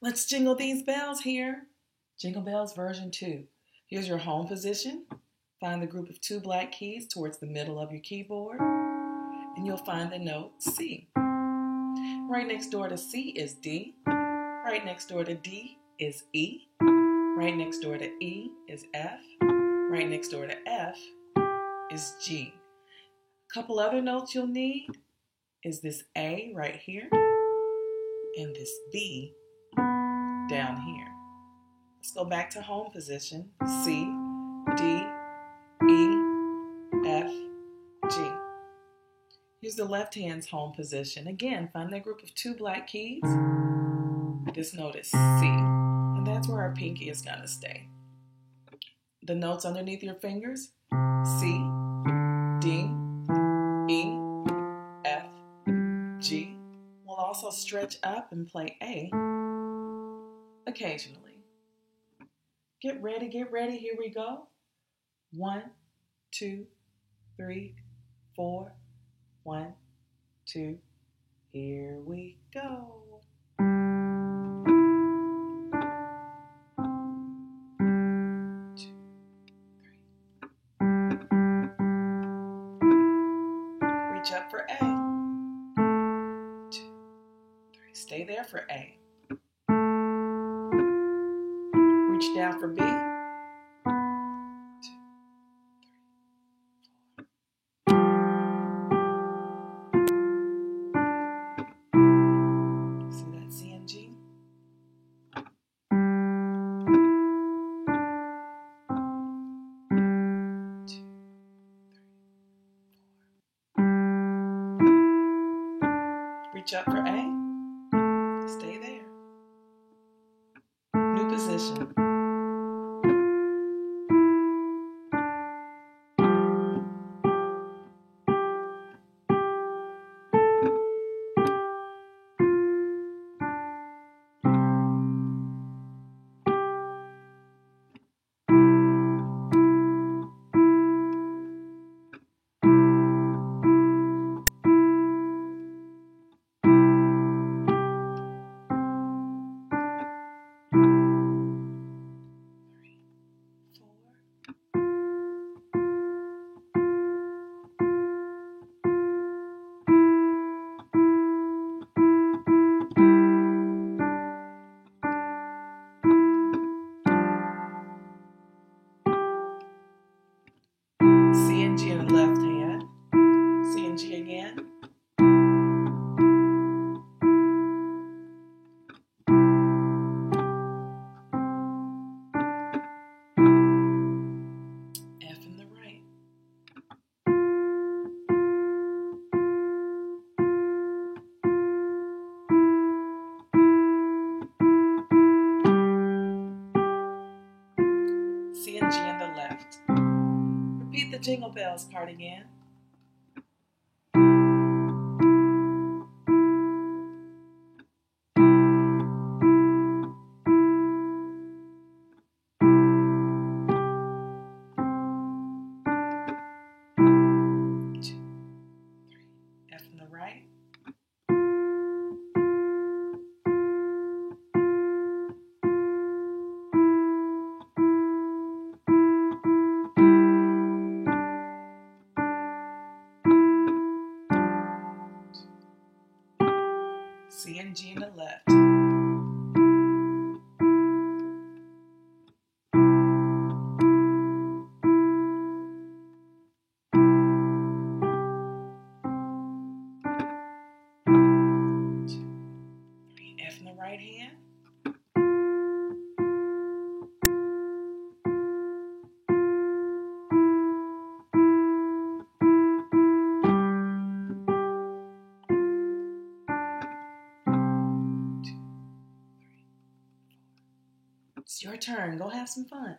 Let's jingle these bells here. Jingle Bells version 2. Here's your home position. Find the group of 2 black keys towards the middle of your keyboard, and you'll find the note C. Right next door to C is D. Right next door to D is E. Right next door to E is F. Right next door to F is G. A couple other notes you'll need is this A right here and this B down here. Let's go back to home position. C, D, E, F, G. Here's the left hand's home position. Again, find that group of 2 black keys. This note is C, and that's where our pinky is going to stay. The notes underneath your fingers, C, D, E, F, G. We'll also stretch up and play A occasionally. Get ready, here we go. 1, 2, 3, 4. 1, 2, here we go. Reach up for A. 2, 3. Stay there for A. Reach down for B. 2, 3, 4. See that C and G? 2, 3, 4. Reach up for A. Stay there. New position. C and G in the left hand. C and G again. F in the right. C and G in the left. Repeat the Jingle Bells part again. F in the right. C and G in the left. F in the right hand. It's your turn. Go have some fun.